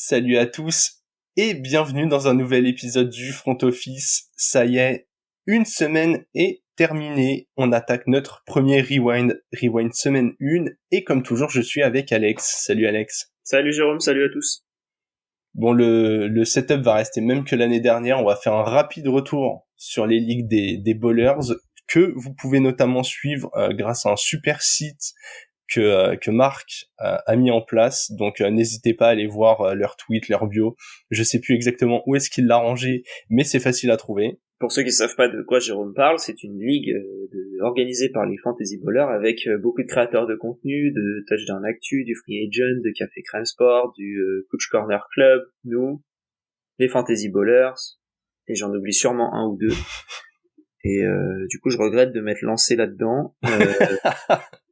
Salut à tous et bienvenue dans un nouvel épisode du Front Office. Ça y est, une semaine est terminée. On attaque notre premier Rewind semaine 1 et comme toujours, je suis avec Alex. Salut Alex. Salut Jérôme, salut à tous. Bon, le setup va rester même que l'année dernière. On va faire un rapide retour sur les ligues des bowlers que vous pouvez notamment suivre grâce à un super site que Marc a mis en place. Donc n'hésitez pas à aller voir leur tweet, leur bio. Je sais plus exactement où est-ce qu'il l'a rangé, mais c'est facile à trouver. Pour ceux qui savent pas de quoi Jérôme parle, c'est une ligue organisée par les Fantasy Bowlers avec beaucoup de créateurs de contenu, de Touchdown Actu, du Free Agent, de Café Crème Sport, du Coach Corner Club, nous, les Fantasy Bowlers, et j'en oublie sûrement un ou deux. Et du coup, je regrette de m'être lancé là-dedans.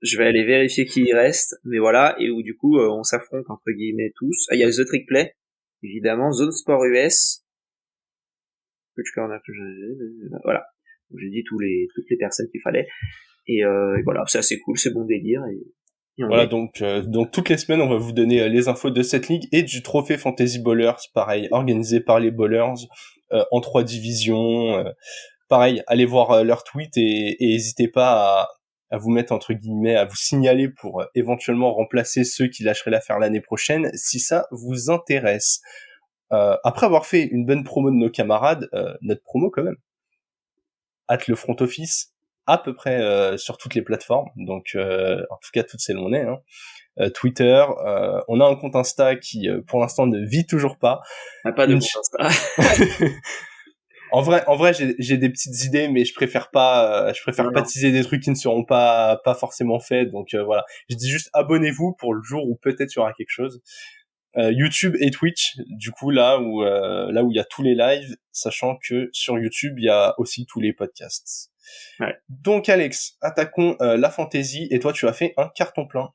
Je vais aller vérifier qui y reste, mais voilà, et où du coup, on s'affronte entre guillemets tous. Ah, il y a The Trick Play, évidemment, Zone Sport US, Coach Corner, voilà. Donc, j'ai dit toutes les personnes qu'il fallait. Et voilà, c'est assez cool, c'est bon délire. Et voilà, donc toutes les semaines, on va vous donner les infos de cette ligue et du trophée Fantasy Bowlers, pareil, organisé par les Bowlers en 3 divisions. Pareil, allez voir leurs tweets et n'hésitez pas à vous mettre entre guillemets, à vous signaler pour éventuellement remplacer ceux qui lâcheraient l'affaire l'année prochaine, si ça vous intéresse. Après avoir fait une bonne promo de nos camarades, notre promo quand même, @ le front office, à peu près sur toutes les plateformes, donc en tout cas toutes celles où on est, hein. Twitter, on a un compte Insta qui pour l'instant ne vit toujours pas. Pas de compte Insta. En vrai, j'ai des petites idées, mais je préfère pas teaser des trucs qui ne seront pas forcément faits. Donc voilà, je dis juste abonnez-vous pour le jour où peut-être il y aura quelque chose. YouTube et Twitch, du coup là où il y a tous les lives, sachant que sur YouTube il y a aussi tous les podcasts. Ouais. Donc Alex, attaquons la fantasy. Et toi, tu as fait un carton plein.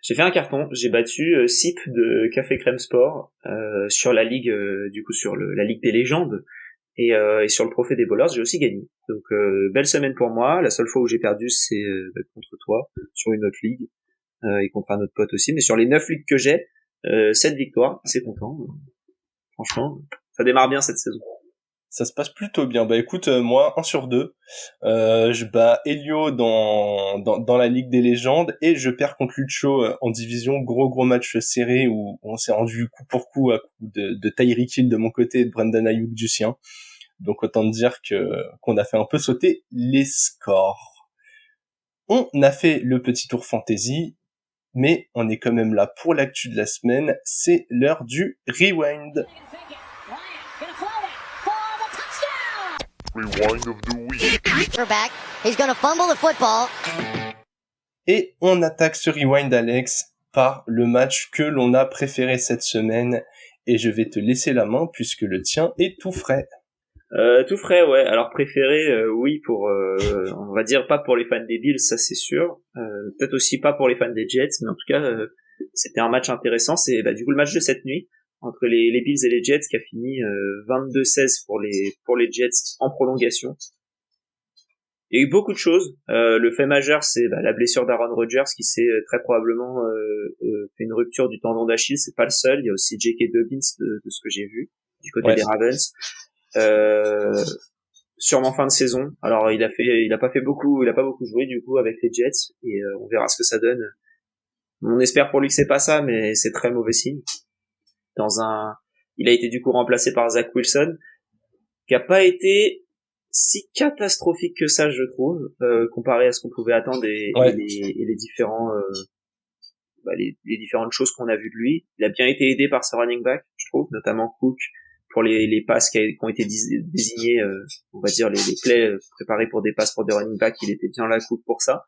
J'ai fait un carton, j'ai battu SIP de Café Crème Sport sur la ligue, du coup sur la ligue des légendes. Et sur le trophée des bowlers, j'ai aussi gagné. Donc belle semaine pour moi. La seule fois où j'ai perdu, c'est contre toi sur une autre ligue et contre un autre pote aussi. Mais sur les 9 ligues que j'ai, 7 victoires, c'est content. Franchement, ça démarre bien cette saison. Ça se passe plutôt bien. Bah écoute, moi 1 sur 2. Je bats Elio dans la Ligue des légendes et je perds contre Lucho en division. Gros match serré où on s'est rendu coup pour coup à coup de Tyreek Hill de mon côté et de Brandon Ayuk du sien. Donc autant dire qu'on a fait un peu sauter les scores. On a fait le petit tour fantasy, mais on est quand même là pour l'actu de la semaine. C'est l'heure du rewind. Rewind of the week. Back. He's gonna fumble the football. Et on attaque ce rewind, Alex, par le match que l'on a préféré cette semaine. Et je vais te laisser la main puisque le tien est tout frais. Tout frais, ouais. Alors préféré, oui, pour, on va dire pas pour les fans des Bills, ça c'est sûr. Peut-être aussi pas pour les fans des Jets, mais en tout cas, c'était un match intéressant. C'est du coup le match de cette nuit entre les Bills et les Jets qui a fini 22-16 pour les Jets en prolongation. Il y a eu beaucoup de choses. Le fait majeur, c'est la blessure d'Aaron Rodgers qui s'est très probablement fait une rupture du tendon d'Achille. C'est pas le seul. Il y a aussi J.K. Dobbins de ce que j'ai vu du côté des Ravens. Sûrement fin de saison. Alors il a pas beaucoup joué du coup avec les Jets et on verra ce que ça donne. On espère pour lui que c'est pas ça, mais c'est très mauvais signe. Il a été du coup remplacé par Zach Wilson, qui a pas été si catastrophique que ça, je trouve, comparé à ce qu'on pouvait attendre et les différents les différentes choses qu'on a vues de lui. Il a bien été aidé par ce running back, je trouve, notamment Cook pour les passes qui ont été désignées, on va dire les plays préparés pour des passes pour des running backs. Il était bien là, Cook, pour ça.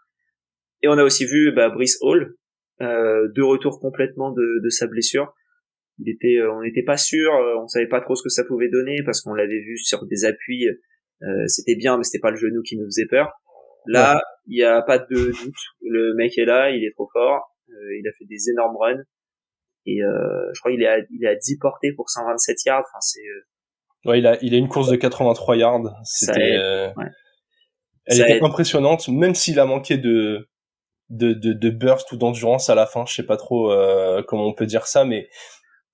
Et on a aussi vu Breece Hall de retour complètement de sa blessure. On n'était pas sûr, on savait pas trop ce que ça pouvait donner parce qu'on l'avait vu sur des appuis, c'était bien, mais c'était pas le genou qui nous faisait peur. Là, il y a pas de doute, le mec est là, il est trop fort, il a fait des énormes runs et je crois qu'il est à 10 portées pour 127 yards. Enfin, c'est il a une course de 83 yards. C'était elle était impressionnante, même s'il a manqué de burst ou d'endurance à la fin. Je sais pas trop comment on peut dire ça, mais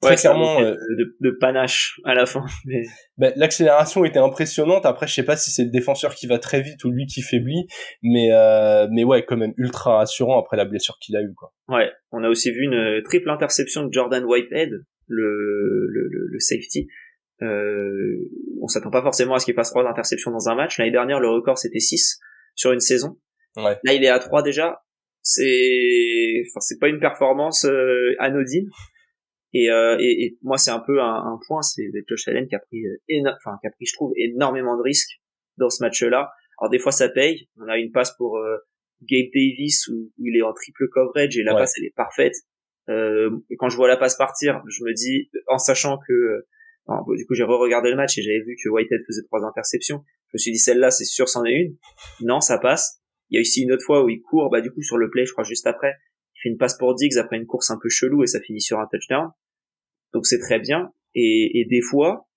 très clairement de panache à la fin. Mais... l'accélération était impressionnante. Après, je sais pas si c'est le défenseur qui va très vite ou lui qui faiblit, mais ouais, quand même ultra rassurant après la blessure qu'il a eue, quoi. Ouais, on a aussi vu une triple interception de Jordan Whitehead, le safety. On s'attend pas forcément à ce qu'il fasse 3 interceptions dans un match. L'année dernière, le record c'était 6 sur une saison. Ouais. Là, il est à 3 déjà. C'est pas une performance anodine. Et moi, c'est un peu un point, c'est Josh Allen qui a pris je trouve énormément de risques dans ce match-là. Alors des fois ça paye. On a une passe pour Gabe Davis où il est en triple coverage et la passe elle est parfaite. Et quand je vois la passe partir, je me dis, en sachant que du coup j'ai re-regardé le match et j'avais vu que Whitehead faisait 3 interceptions, je me suis dit celle-là c'est sûr c'en est une. Non, ça passe. Il y a aussi une autre fois où il court, du coup sur le play, je crois juste après, il fait une passe pour Diggs après une course un peu chelou et ça finit sur un touchdown. Donc c'est très bien. Et des fois,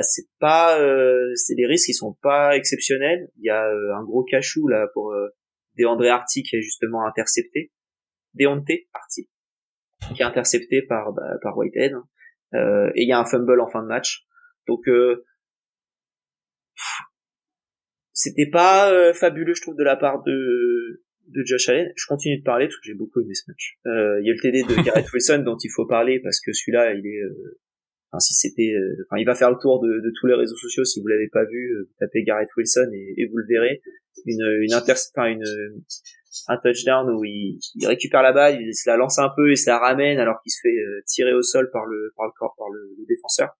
c'est pas, c'est des risques qui sont pas exceptionnels. Il y a un gros cachou là pour DeAndre Harty qui est justement intercepté. Deontay Harty qui est intercepté par Whitehead. Et il y a un fumble en fin de match. Donc c'était pas fabuleux, je trouve, de la part de Josh Allen. Je continue de parler parce que j'ai beaucoup aimé ce match. Il y a le TD de Garrett Wilson dont il faut parler parce que celui-là, il est, il va faire le tour de tous les réseaux sociaux. Si vous l'avez pas vu, tapez Garrett Wilson et vous le verrez. Un touchdown où il récupère la balle, il se la lance un peu et se la ramène alors qu'il se fait tirer au sol par le défenseur.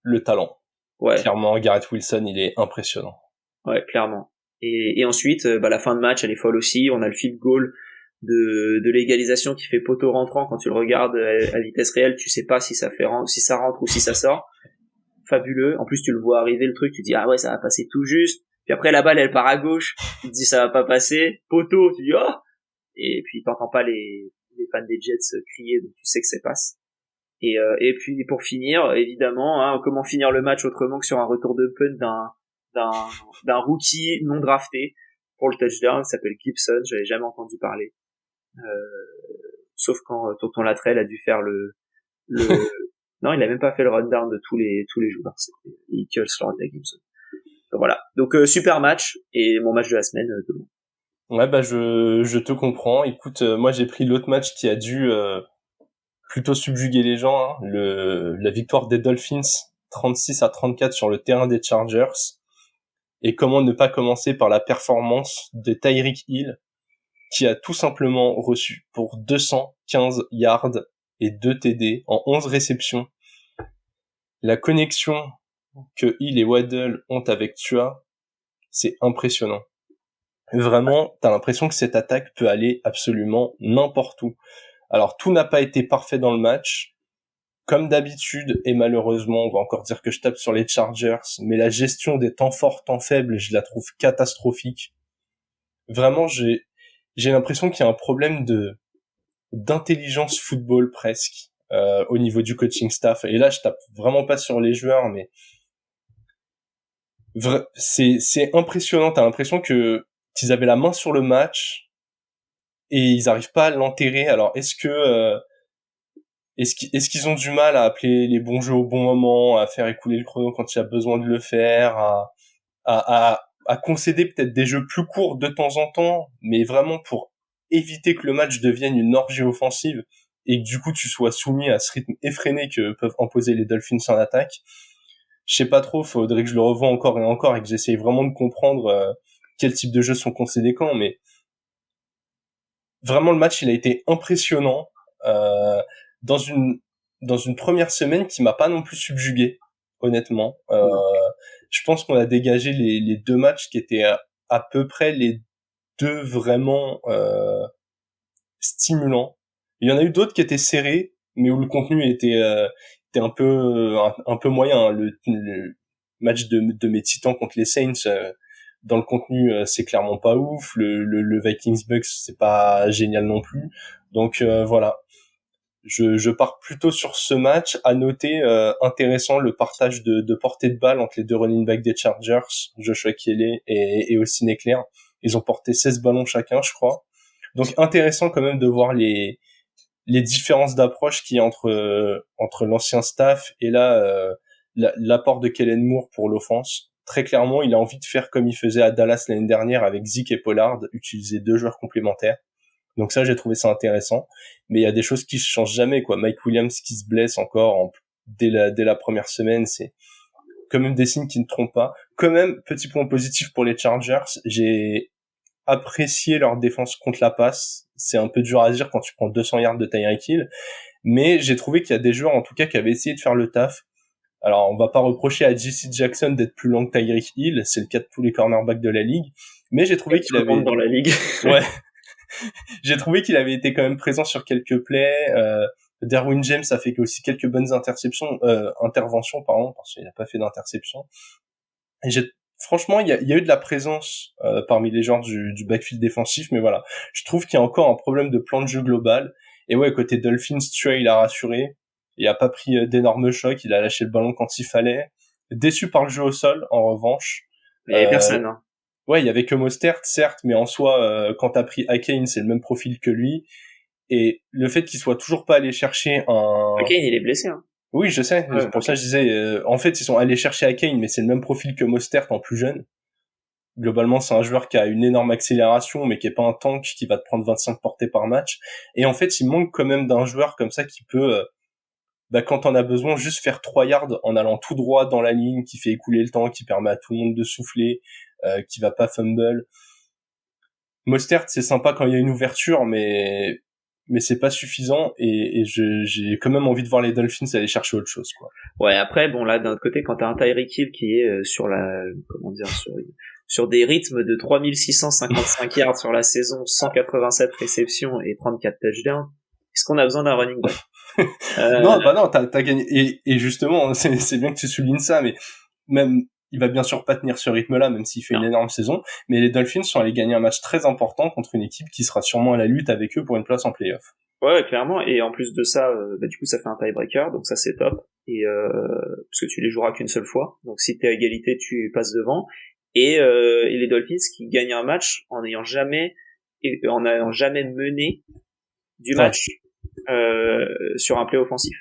Le talent. Ouais. Clairement, Garrett Wilson, il est impressionnant. Ouais, clairement. Et ensuite, la fin de match, elle est folle aussi. On a le field goal de l'égalisation qui fait poteau rentrant. Quand tu le regardes à vitesse réelle, tu sais pas si ça rentre ou si ça sort. Fabuleux. En plus, tu le vois arriver le truc, tu dis ah ouais, ça va passer tout juste. Puis après la balle, elle part à gauche. Tu te dis ça va pas passer. Poteau, tu dis oh. Et puis t'entends pas les fans des Jets crier, donc tu sais que ça passe. Et puis pour finir, évidemment, comment finir le match autrement que sur un retour de punt d'un rookie non drafté pour le touchdown, il s'appelle Gibson, j'avais jamais entendu parler. Sauf quand Tonton Latrell a dû faire le non, il a même pas fait le rundown de tous les joueurs, c'était Eagles, Florida Gibson. Donc voilà. Donc super match et mon match de la semaine demain. Ouais, je te comprends. Écoute, moi j'ai pris l'autre match qui a dû plutôt subjuguer les gens, hein, la victoire des Dolphins 36-34 sur le terrain des Chargers. Et comment ne pas commencer par la performance de Tyreek Hill, qui a tout simplement reçu pour 215 yards et 2 TD en 11 réceptions. La connexion que Hill et Waddle ont avec Tua, c'est impressionnant. Vraiment, t'as l'impression que cette attaque peut aller absolument n'importe où. Alors, tout n'a pas été parfait dans le match, comme d'habitude, et malheureusement, on va encore dire que je tape sur les Chargers, mais la gestion des temps forts, temps faibles, je la trouve catastrophique. Vraiment, j'ai l'impression qu'il y a un problème d'intelligence football presque au niveau du coaching staff. Et là, je tape vraiment pas sur les joueurs, mais c'est impressionnant. T'as l'impression qu'ils avaient la main sur le match et ils arrivent pas à l'enterrer. Alors, est-ce qu'ils ont du mal à appeler les bons jeux au bon moment, à faire écouler le chrono quand il y a besoin de le faire, à concéder peut-être des jeux plus courts de temps en temps, mais vraiment pour éviter que le match devienne une orgie offensive et que du coup tu sois soumis à ce rythme effréné que peuvent imposer les Dolphins en attaque. Je sais pas trop, faudrait que je le revoie encore et encore et que j'essaye vraiment de comprendre quel type de jeux sont concédés quand, mais vraiment le match il a été impressionnant dans une première semaine qui m'a pas non plus subjugué, honnêtement. Je pense qu'on a dégagé les 2 matchs qui étaient à peu près les 2 vraiment stimulants. Il y en a eu d'autres qui étaient serrés, mais où le contenu était un peu moyen. Hein. Le match de mes Titans contre les Saints, dans le contenu, c'est clairement pas ouf. Le Vikings-Bucks, c'est pas génial non plus. Donc voilà. Je pars plutôt sur ce match. À noter, intéressant, le partage de portée de balle entre les 2 running backs des Chargers, Joshua Kelley et Austin Ekeler. Ils ont porté 16 ballons chacun, je crois. Donc intéressant quand même de voir les différences d'approche qu'il y a entre l'ancien staff et là l'apport de Kellen Moore pour l'offense. Très clairement, il a envie de faire comme il faisait à Dallas l'année dernière avec Zeke et Pollard, utiliser 2 joueurs complémentaires. Donc ça, j'ai trouvé ça intéressant. Mais il y a des choses qui se changent jamais, quoi. Mike Williams qui se blesse encore dès la première semaine, c'est quand même des signes qui ne trompent pas. Quand même, petit point positif pour les Chargers, j'ai apprécié leur défense contre la passe. C'est un peu dur à dire quand tu prends 200 yards de Tyreek Hill, mais j'ai trouvé qu'il y a des joueurs, en tout cas, qui avaient essayé de faire le taf. Alors, on va pas reprocher à J.C. Jackson d'être plus lent que Tyreek Hill, c'est le cas de tous les cornerbacks de la ligue, mais j'ai trouvé qu'il avait... dans la ligue. Ouais. J'ai trouvé qu'il avait été quand même présent sur quelques plays. Derwin James a fait aussi quelques bonnes interventions, parce qu'il n'a pas fait d'interception. Et franchement, il y a eu de la présence parmi les joueurs du backfield défensif, mais voilà, je trouve qu'il y a encore un problème de plan de jeu global. Et ouais, côté Dolphins, Trey, il a rassuré. Il a pas pris d'énormes chocs, il a lâché le ballon quand il fallait. Déçu par le jeu au sol, en revanche. Il y avait personne, hein. Ouais, il y avait que Mostert, certes, mais en soi, quand t'as pris Akane, c'est le même profil que lui. Et le fait qu'il soit toujours pas allé chercher Akane, il est blessé, hein. Oui, je sais. Ouais, pour ça, je disais, en fait, ils sont allés chercher Akane, mais c'est le même profil que Mostert en plus jeune. Globalement, c'est un joueur qui a une énorme accélération, mais qui est pas un tank, qui va te prendre 25 portées par match. Et en fait, il manque quand même d'un joueur comme ça qui peut, quand on a besoin, juste faire 3 yards en allant tout droit dans la ligne, qui fait écouler le temps, qui permet à tout le monde de souffler, qui va pas fumble. Mostert, c'est sympa quand il y a une ouverture, mais c'est pas suffisant, et j'ai quand même envie de voir les Dolphins aller chercher autre chose, quoi. Ouais, après, bon, là, d'un autre côté, quand t'as un Tyreek Hill qui est sur des rythmes de 3655 yards sur la saison, 187 réceptions et 34 touchdowns, est-ce qu'on a besoin d'un running back? Non, t'as gagné, et justement, c'est bien que tu soulignes ça, mais même, il va bien sûr pas tenir ce rythme-là, même s'il fait une énorme saison, mais les Dolphins sont allés gagner un match très important contre une équipe qui sera sûrement à la lutte avec eux pour une place en play-off. Ouais, clairement, et en plus de ça, du coup, ça fait un tiebreaker, donc ça c'est top, et parce que tu les joueras qu'une seule fois, donc si t'es à égalité, tu passes devant, et les Dolphins qui gagnent un match en n'ayant jamais mené du match sur un play offensif.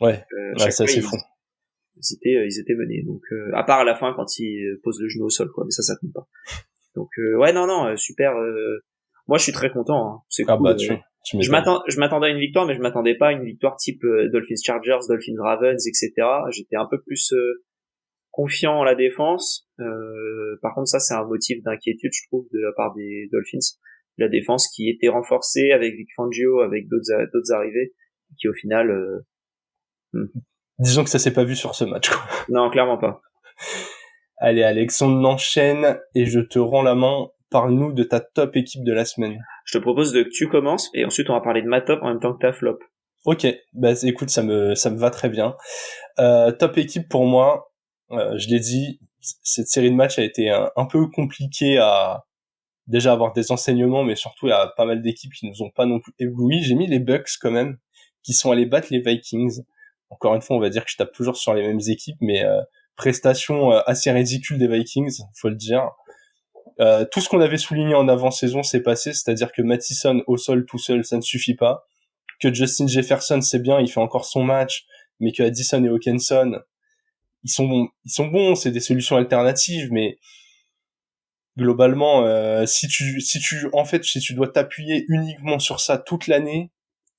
Ouais, ça c'est fou. Ils étaient menés, donc à part à la fin quand ils posent le genou au sol, quoi, mais ça compte pas. Donc ouais, non, super. Moi, je suis très content. Hein. C'est cool. Bah, je m'attendais à une victoire, mais je m'attendais pas à une victoire type Dolphins Chargers, Dolphins Ravens, etc. J'étais un peu plus confiant en la défense. Par contre, ça c'est un motif d'inquiétude, je trouve, de la part des Dolphins. La défense qui était renforcée avec Vic Fangio, avec d'autres arrivées, qui au final. Disons que ça s'est pas vu sur ce match, quoi. Non, clairement pas. Allez, Alex, on enchaîne et je te rends la main. Parle-nous de ta top équipe de la semaine. Je te propose que tu commences et ensuite on va parler de ma top en même temps que ta flop. Ok, bah écoute, ça me va très bien. Top équipe pour moi, je l'ai dit, cette série de matchs a été un peu compliquée à déjà avoir des enseignements, mais surtout il y a pas mal d'équipes qui nous ont pas non plus ébloui. J'ai mis les Bucks quand même, qui sont allés battre les Vikings. Encore une fois, on va dire que je tape toujours sur les mêmes équipes, mais prestation assez ridicule des Vikings, faut le dire. Tout ce qu'on avait souligné en avant-saison s'est passé, c'est-à-dire que Mattison au sol tout seul, ça ne suffit pas. Que Justin Jefferson, c'est bien, il fait encore son match, mais que Addison et Hawkinson, ils sont bons, c'est des solutions alternatives, mais globalement, si tu dois t'appuyer uniquement sur ça toute l'année,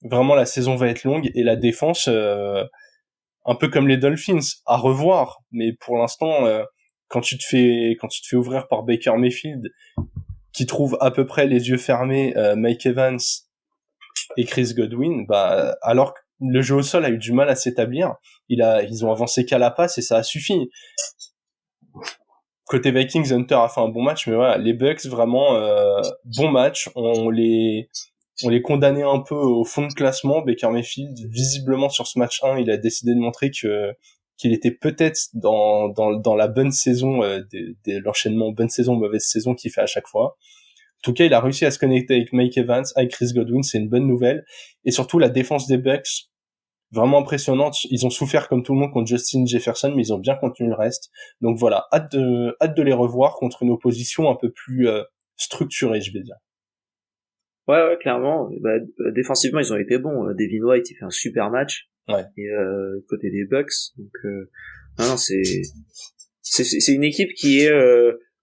vraiment la saison va être longue, et la défense, un peu comme les Dolphins, à revoir, mais pour l'instant, quand tu te fais ouvrir par Baker Mayfield, qui trouve à peu près les yeux fermés Mike Evans et Chris Godwin, alors que le jeu au sol a eu du mal à s'établir, ils ont avancé qu'à la passe et ça a suffi. Côté Vikings, Hunter a fait un bon match, mais voilà, les Bucks vraiment bon match, on les condamnait un peu au fond de classement. Baker Mayfield, visiblement sur ce match 1, il a décidé de montrer qu'il était peut-être dans la bonne saison, l'enchaînement bonne saison, mauvaise saison qu'il fait à chaque fois. En tout cas, il a réussi à se connecter avec Mike Evans, avec Chris Godwin, c'est une bonne nouvelle. Et surtout, la défense des Bucks, vraiment impressionnante. Ils ont souffert comme tout le monde contre Justin Jefferson, mais ils ont bien contenu le reste. Donc voilà, hâte de les revoir contre une opposition un peu plus structurée, je vais dire. Ouais, clairement. Défensivement, ils ont été bons. Devin White, il fait un super match. Ouais. Et côté des Bucks, donc non, c'est une équipe qui est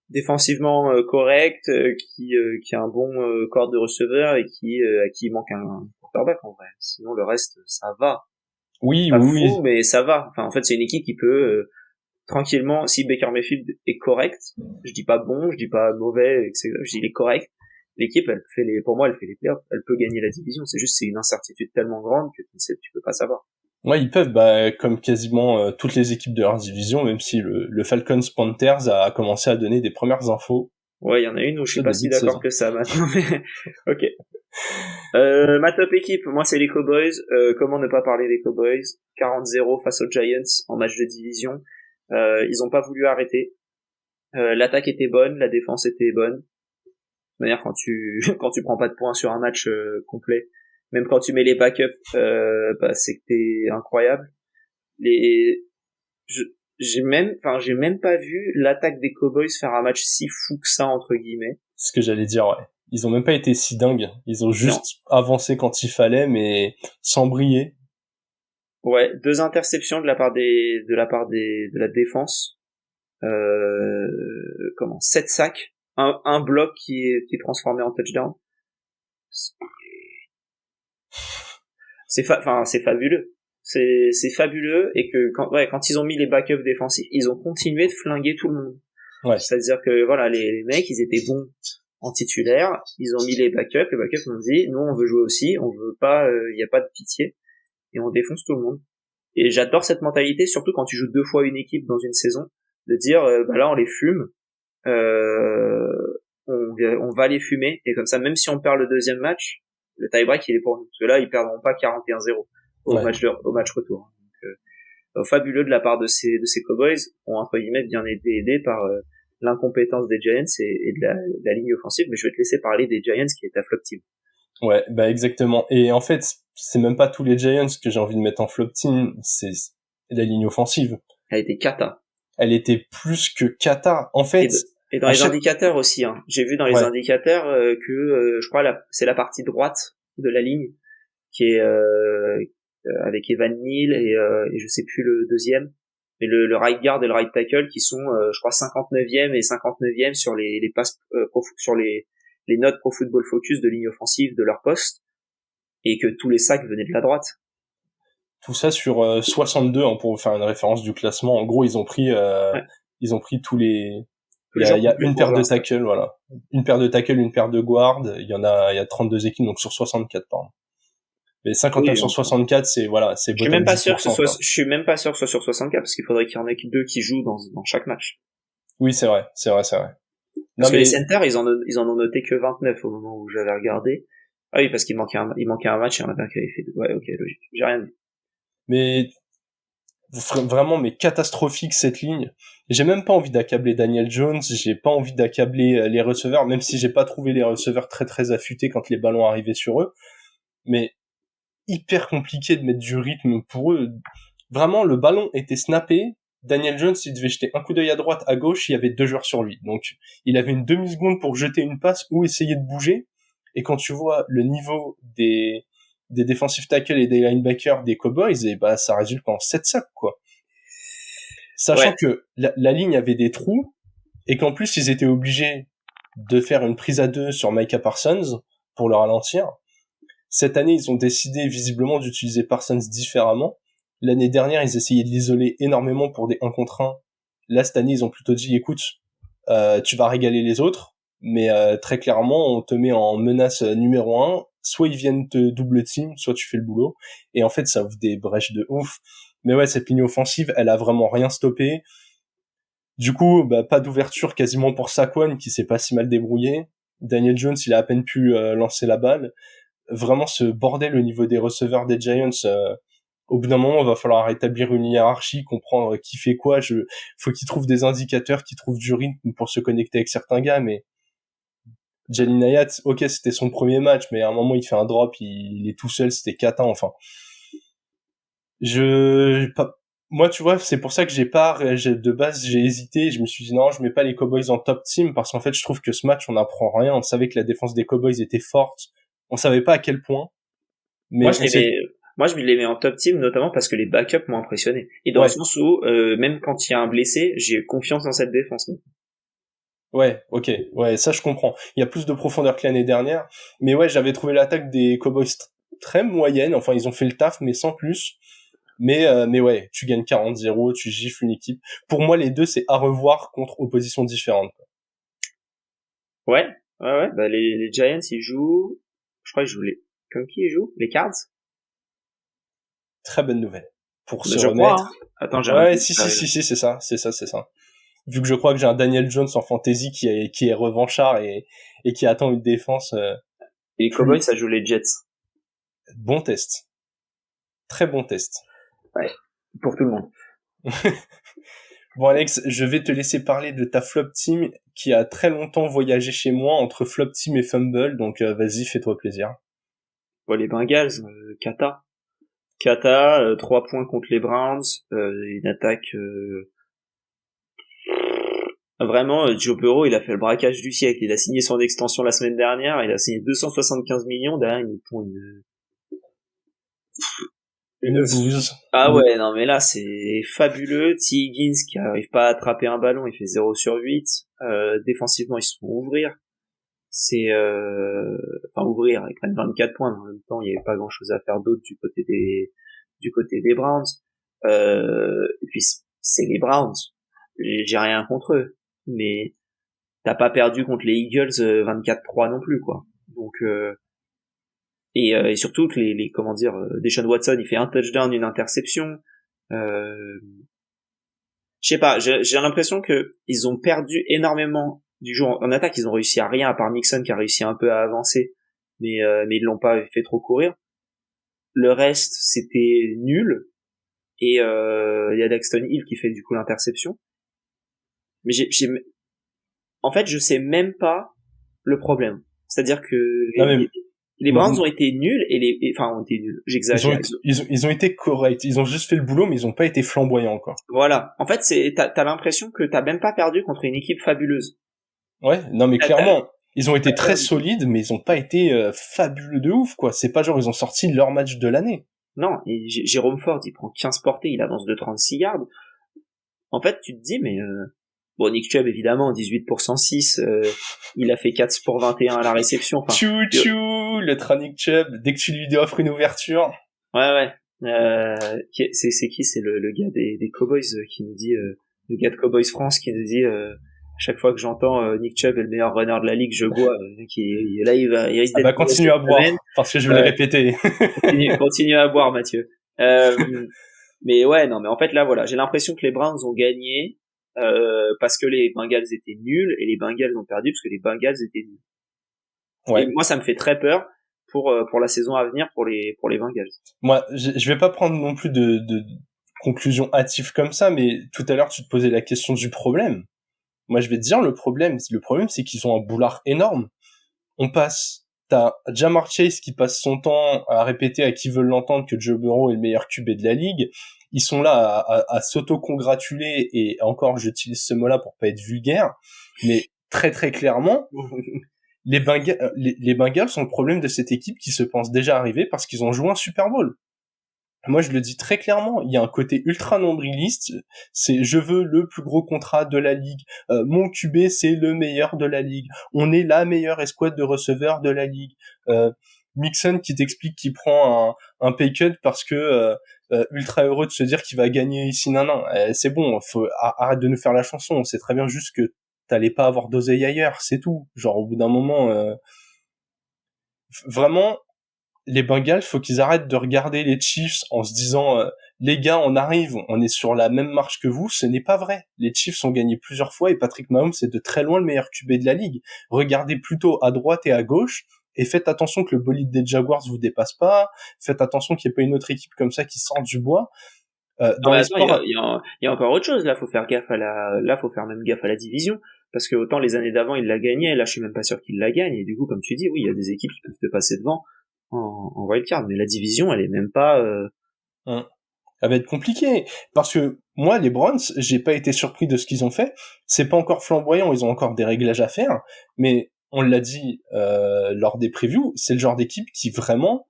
défensivement correcte, qui a un bon corps de receveur et à qui il manque un quarterback en vrai. Sinon le reste, ça va. Oui, Pas oui, fou, mais ça va. Enfin, en fait, c'est une équipe qui peut tranquillement, si Baker Mayfield est correct, je dis pas bon, je dis pas mauvais, etc. Je dis il est correct. L'équipe, pour moi, elle fait les playoffs. Elle peut gagner la division. C'est une incertitude tellement grande que tu peux pas savoir. Ouais, ils peuvent, comme quasiment toutes les équipes de leur division, même si le Falcons Panthers a commencé à donner des premières infos. Ouais, il y en a une où je suis pas si d'accord que ça maintenant, mais ok. Ma top équipe, moi c'est les Cowboys. Comment ne pas parler des Cowboys? 40-0 face aux Giants en match de division. Ils ont pas voulu arrêter. L'attaque était bonne, la défense était bonne. De toute manière, quand tu quand tu prends pas de points sur un match complet, même quand tu mets les backups, c'est que t'es incroyable. J'ai même pas vu l'attaque des Cowboys faire un match si fou que ça entre guillemets. C'est ce que j'allais dire, ouais. Ils ont même pas été si dingues. Ils ont juste avancé quand il fallait, mais sans briller. Ouais, 2 interceptions de la part de la défense. 7 sacs, un bloc qui est transformé en touchdown. C'est fabuleux. C'est fabuleux et que quand ils ont mis les backups défensifs, ils ont continué de flinguer tout le monde. Ouais. C'est-à-dire que voilà, les mecs, ils étaient bons en titulaire, ils ont mis les backups ont dit nous on veut jouer aussi, on veut pas, y a pas de pitié et on défonce tout le monde. Et j'adore cette mentalité, surtout quand tu joues 2 fois une équipe dans une saison, de dire là on les fume, on va les fumer et comme ça même si on perd le deuxième match, le tie-break il est pour nous parce que là ils perdront pas 41-0 au match retour. Donc, fabuleux de la part de ces Cowboys, ont entre guillemets bien été aidés par l'incompétence des Giants et de la ligne offensive, mais je vais te laisser parler des Giants qui est ta flop team. Ouais, exactement. Et en fait, c'est même pas tous les Giants que j'ai envie de mettre en flop team, c'est la ligne offensive. Elle était cata. Elle était plus que cata. En fait, et dans les indicateurs aussi, hein. J'ai vu dans les indicateurs que je crois c'est la partie droite de la ligne qui est avec Evan Neal et je sais plus le deuxième, mais le right guard et le right tackle qui sont je crois 59e et 59e sur les passes sur les notes Pro Football Focus de ligne offensive de leur poste, et que tous les sacs venaient de la droite. Tout ça sur 62, hein, pour faire une référence du classement. En gros, ils ont pris tous les... Il y a une paire de tackles, voilà. Une paire de tackles, une paire de guards. Il y a 32 équipes, donc sur 64, pardon. Mais 59 sur 64, c'est je suis même pas sûr que ce soit sur 64, parce qu'il faudrait qu'il y en ait 2 qui jouent dans chaque match. Oui, c'est vrai. Parce que les centers, ils en ont noté que 29 au moment où j'avais regardé. Ah oui, parce qu'il manquait un match et on a bien qui avait fait 2. Ouais, ok, logique. J'ai rien dit. Mais vraiment, mais catastrophique cette ligne. J'ai même pas envie d'accabler Daniel Jones, j'ai pas envie d'accabler les receveurs, même si j'ai pas trouvé les receveurs très très affûtés quand les ballons arrivaient sur eux. Mais hyper compliqué de mettre du rythme pour eux. Vraiment, le ballon était snappé. Daniel Jones, il devait jeter un coup d'œil à droite, à gauche, il y avait 2 joueurs sur lui. Donc, il avait une demi-seconde pour jeter une passe ou essayer de bouger. Et quand tu vois le niveau des defensive tackles et des linebackers des Cowboys, et ça résulte en 7 sacs, quoi. Sachant que la ligne avait des trous, et qu'en plus, ils étaient obligés de faire une prise à 2 sur Micah Parsons pour le ralentir. Cette année, ils ont décidé visiblement d'utiliser Parsons différemment. L'année dernière, ils essayaient de l'isoler énormément pour des 1 contre 1. Là, cette année, ils ont plutôt dit, écoute, tu vas régaler les autres, mais très clairement, on te met en menace numéro 1. Soit ils viennent te double team, soit tu fais le boulot. Et en fait, ça ouvre des brèches de ouf. Mais ouais, cette ligne offensive, elle a vraiment rien stoppé. Du coup, pas d'ouverture quasiment pour Saquon, qui s'est pas si mal débrouillé. Daniel Jones, il a à peine pu lancer la balle. Vraiment, ce bordel au niveau des receveurs des Giants, au bout d'un moment, il va falloir établir une hiérarchie, comprendre qui fait quoi. Faut qu'ils trouvent des indicateurs, qu'ils trouvent du rythme pour se connecter avec certains gars, mais Jalin Hyatt, ok, c'était son premier match, mais à un moment, il fait un drop, il est tout seul, c'était cata, enfin. Moi, tu vois, c'est pour ça que de base, j'ai hésité, je me suis dit non, je mets pas les Cowboys en top team, parce qu'en fait, je trouve que ce match, on n'apprend rien. On savait que la défense des Cowboys était forte, On savait pas à quel point. Mais moi, je les mets en top team, notamment parce que les backups m'ont impressionné. Et dans le sens où, même quand il y a un blessé, j'ai confiance dans cette défense. Ouais, ok, ouais, ça je comprends. Il y a plus de profondeur que l'année dernière, mais ouais, j'avais trouvé l'attaque des Cowboys très moyenne. Enfin, ils ont fait le taf, mais sans plus. Mais ouais, tu gagnes 40-0, tu gifles une équipe. Pour moi, les deux, c'est à revoir contre oppositions différentes. Ouais. Bah, les Giants, ils jouent, je crois qu'ils jouent comme qui ils jouent? Les Cards? Très bonne nouvelle. Pour se remettre. Crois, hein. Attends, j'ai ouais, si, c'est ça. Vu que je crois que j'ai un Daniel Jones en fantasy qui est revanchard et qui attend une défense. Et les Cowboys, ça joue les Jets. Bon test. Très bon test. Ouais. Pour tout le monde. Bon Alex, je vais te laisser parler de ta flop team qui a très longtemps voyagé chez moi entre flop team et fumble, donc vas-y, fais-toi plaisir. Bon, les Bengals, Kata, 3 points contre les Browns, une attaque vraiment, Joe Burrow, il a fait le braquage du siècle. Il a signé son extension la semaine dernière, il a signé 275 millions, derrière il nous pond une bouse. Ah ouais, non mais là c'est fabuleux. T. Higgins qui arrive pas à attraper un ballon, il fait 0 sur 8. Défensivement, ils se font ouvrir. C'est enfin ouvrir, ils prennent 24 points, mais en même temps, il y avait pas grand-chose à faire d'autre du côté des Browns. Et puis c'est les Browns. J'ai rien contre eux, mais t'as pas perdu contre les Eagles 24-3 non plus, quoi. Donc et surtout que les comment dire, Deshaun Watson, il fait un touchdown, une interception. Je sais pas, j'ai l'impression que ils ont perdu énormément du jour en attaque. Ils ont réussi à rien, à part Mixon qui a réussi un peu à avancer, mais ils l'ont pas fait trop courir. Le reste, c'était nul. Et il y a Daxton Hill qui fait du coup l'interception. Mais en fait, je sais même pas le problème. C'est-à-dire que les Browns ont été nuls ont été nuls. J'exagère. Ils ont été corrects. Ils ont juste fait le boulot, mais ils ont pas été flamboyants encore. Voilà. En fait, t'as l'impression que t'as même pas perdu contre une équipe fabuleuse. Ouais. Non, mais clairement, ils ont été très solides, mais ils ont pas été fabuleux de ouf, quoi. C'est pas genre ils ont sorti leur match de l'année. Non. Et Jérôme Ford, il prend 15 portées, il avance de 36 yards. En fait, tu te dis, mais bon, Nick Chubb, évidemment, 18 pour 106, il a fait 4 pour 21 à la réception. Enfin, Chou, le train Nick Chubb, dès que tu lui offres une ouverture. Ouais. C'est qui? C'est le gars des Cowboys qui nous dit, le gars de Cowboys France qui nous dit, chaque fois que j'entends Nick Chubb est le meilleur runner de la ligue, je bois. Là, il risque d'être... continue à boire, parce que je vais le répéter. continue à boire, Mathieu. Mais ouais, non, mais en fait, là, voilà, j'ai l'impression que les Browns ont gagné, parce que les Bengals étaient nuls, et les Bengals ont perdu parce que les Bengals étaient nuls. Ouais. Et moi, ça me fait très peur pour la saison à venir pour les Bengals. Moi, je vais pas prendre non plus de conclusion hâtive comme ça, mais tout à l'heure, tu te posais la question du problème. Moi, je vais te dire le problème, c'est qu'ils ont un boulard énorme. T'as Ja'Marr Chase qui passe son temps à répéter à qui veut l'entendre que Joe Burrow est le meilleur QB de la ligue. Ils sont là à s'auto-congratuler, et encore, j'utilise ce mot-là pour pas être vulgaire, mais très très clairement, les Bengals sont le problème de cette équipe qui se pense déjà arrivée parce qu'ils ont joué un Super Bowl. Moi, je le dis très clairement, il y a un côté ultra nombriliste, c'est je veux le plus gros contrat de la ligue, mon QB c'est le meilleur de la ligue, on est la meilleure escouade de receveurs de la ligue. Mixon qui t'explique qu'il prend un pay cut parce que ultra heureux de se dire qu'il va gagner ici, non, c'est bon, arrête de nous faire la chanson, on sait très bien juste que t'allais pas avoir d'oseille ailleurs, c'est tout. Genre au bout d'un moment, vraiment, les Bengals, faut qu'ils arrêtent de regarder les Chiefs en se disant les gars, on arrive, on est sur la même marche que vous. Ce n'est pas vrai. Les Chiefs ont gagné plusieurs fois et Patrick Mahomes est de très loin le meilleur QB de la ligue. Regardez plutôt à droite et à gauche et faites attention que le bolide des Jaguars vous dépasse pas. Faites attention qu'il n'y ait pas une autre équipe comme ça qui sort du bois. Dans les sports, il y a encore autre chose. Là, faut faire même gaffe à la division. Parce que autant les années d'avant, il l'a gagné, là, je suis même pas sûr qu'il la gagne. Et du coup, comme tu dis, oui, il y a des équipes qui peuvent te passer devant en wildcard, mais la division, elle est même pas... Ça va être compliqué, parce que moi, les Browns, j'ai pas été surpris de ce qu'ils ont fait. C'est pas encore flamboyant, ils ont encore des réglages à faire, mais on l'a dit lors des previews, c'est le genre d'équipe qui vraiment,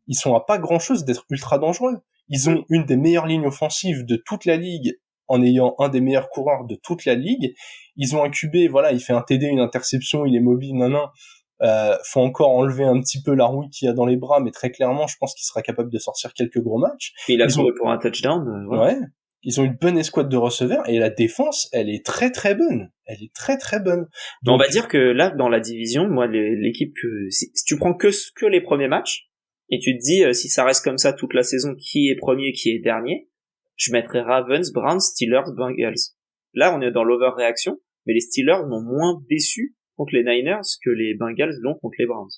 ils sont à pas grand-chose d'être ultra dangereux. Ils ont une des meilleures lignes offensives de toute la ligue en ayant un des meilleurs coureurs de toute la ligue. Ils ont un QB, voilà, il fait un TD, une interception, il est mobile, faut encore enlever un petit peu la rouille qu'il y a dans les bras, mais très clairement, je pense qu'il sera capable de sortir quelques gros matchs. Il a couru pour un touchdown. Voilà. Ouais. Ils ont une bonne escouade de receveurs et la défense, elle est très très bonne. Elle est très très bonne. Donc, on va dire que là, dans la division, moi, l'équipe si tu prends que les premiers matchs et tu te dis si ça reste comme ça toute la saison, qui est premier, qui est dernier, je mettrais Ravens, Browns, Steelers, Bengals. Là, on est dans l'overréaction, mais les Steelers m'ont moins déçu contre les Niners que les Bengals l'ont contre les Browns.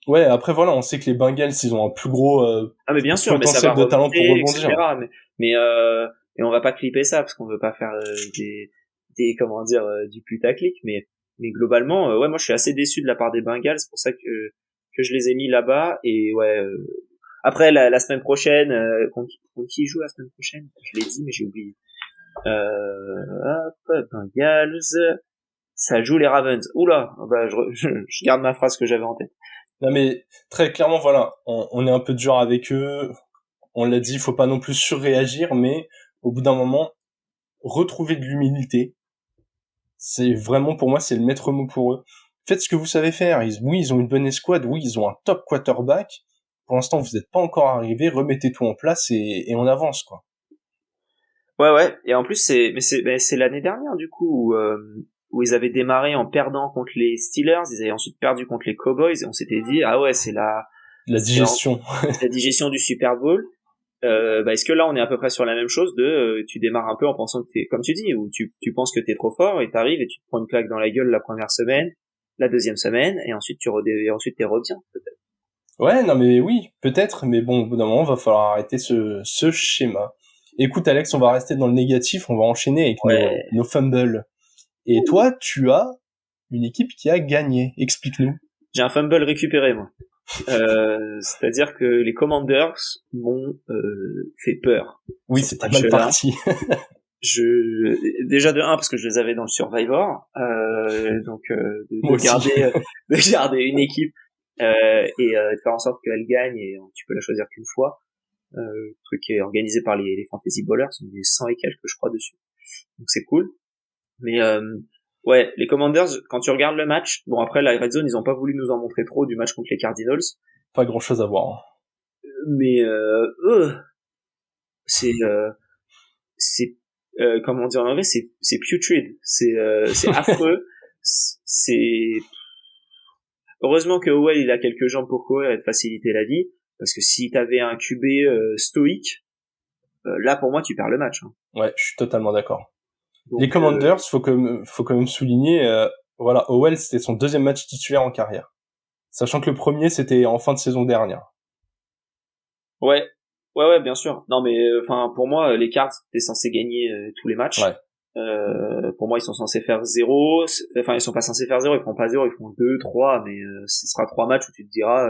Ouais, après voilà, on sait que les Bengals, ils ont un plus gros mais bien sûr, potentiel mais ça va de talent pour rebondir. Etc. Mais on va pas clipper ça parce qu'on veut pas faire des comment dire du putaclic, mais globalement ouais, moi je suis assez déçu de la part des Bengals, c'est pour ça que je les ai mis là-bas. Et ouais, après la semaine prochaine contre qui ils jouent la semaine prochaine, je l'ai dit mais j'ai oublié. Bengals, ça joue les Ravens. Oula, bah je garde ma phrase que j'avais en tête. Non mais très clairement voilà, on est un peu dur avec eux. On l'a dit, il faut pas non plus surréagir, mais au bout d'un moment, retrouver de l'humilité, c'est vraiment pour moi c'est le maître mot pour eux. Faites ce que vous savez faire. Oui, ils ont une bonne escouade, oui, ils ont un top quarterback. Pour l'instant, vous n'êtes pas encore arrivé, remettez tout en place et on avance quoi. Ouais, et en plus c'est l'année dernière du coup où ils avaient démarré en perdant contre les Steelers, ils avaient ensuite perdu contre les Cowboys et on s'était dit ah ouais, c'est la digestion. C'est la digestion du Super Bowl. Est-ce que là on est à peu près sur la même chose tu démarres un peu en pensant que t'es, comme tu dis, ou tu penses que t'es trop fort et t'arrives et tu te prends une claque dans la gueule la première semaine, la deuxième semaine et ensuite ensuite t'es reviens peut-être. Ouais, non mais oui, peut-être, mais bon, au bout d'un moment, va falloir arrêter ce schéma. Écoute Alex, on va rester dans le négatif, on va enchaîner avec nos fumbles. Et toi, tu as une équipe qui a gagné. Explique-nous. J'ai un fumble récupéré, moi. C'est-à-dire que les Commanders m'ont fait peur. Oui, c'était mal parti. Déjà de 1 parce que je les avais dans le Survivor, donc de garder une équipe et de faire en sorte qu'elle gagne, et tu peux la choisir qu'une fois. Le truc est organisé par les Fantasy Ballers, on est 100 et quelques je crois dessus, donc c'est cool. Mais ouais, les Commanders, quand tu regardes le match, bon après la Red Zone ils ont pas voulu nous en montrer trop du match contre les Cardinals, pas grand chose à voir, mais c'est comment on dit en anglais, c'est putrid, c'est affreux. C'est heureusement que Howell il a quelques jambes pour courir et te faciliter la vie, parce que si t'avais un QB stoïque, là pour moi tu perds le match. Ouais, je suis totalement d'accord. Donc, les Commanders, faut quand même souligner, voilà, Howell c'était son deuxième match titulaire en carrière, sachant que le premier c'était en fin de saison dernière. Ouais, bien sûr. Non mais enfin pour moi les Cards t'es censé gagner tous les matchs. Ouais. Pour moi ils sont censés faire 0, enfin ils sont pas censés faire 0, ils feront pas 0, ils font 2, 3, mais ce sera 3 matchs où tu te diras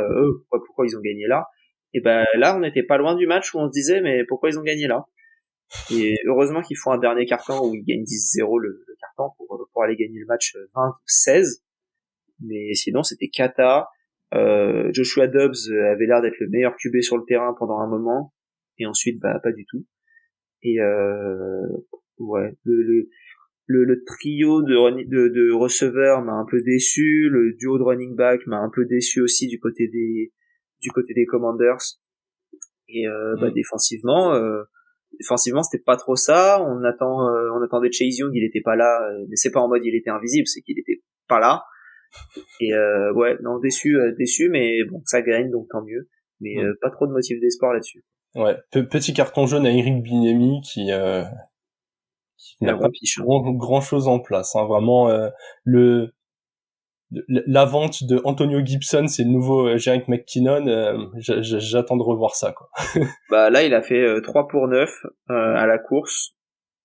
pourquoi ils ont gagné là. Et ben là on était pas loin du match où on se disait mais pourquoi ils ont gagné là. Et heureusement qu'ils font un dernier quart-temps où ils gagnent 10-0 le quart-temps pour aller gagner le match 20-16. Mais sinon c'était cata. Joshua Dobbs avait l'air d'être le meilleur QB sur le terrain pendant un moment, et ensuite bah pas du tout. Et ouais, le trio de receveurs m'a un peu déçu, le duo de running back m'a un peu déçu aussi du côté des Commanders. Et défensivement c'était pas trop ça. On attendait Chase Young, il était pas là, mais c'est pas en mode il était invisible, c'est qu'il était pas là. Et ouais, non, déçu, mais bon, ça gagne, donc tant mieux. Mais pas trop de motifs d'espoir là-dessus. Ouais, petit carton jaune à Eric Bieniemy qui n'a pas grand chose en place. Hein. Vraiment, la vente de Antonio Gibson, c'est le nouveau Jerick McKinnon. J'attends de revoir ça, quoi. Bah là, il a fait 3 pour 9 à la course,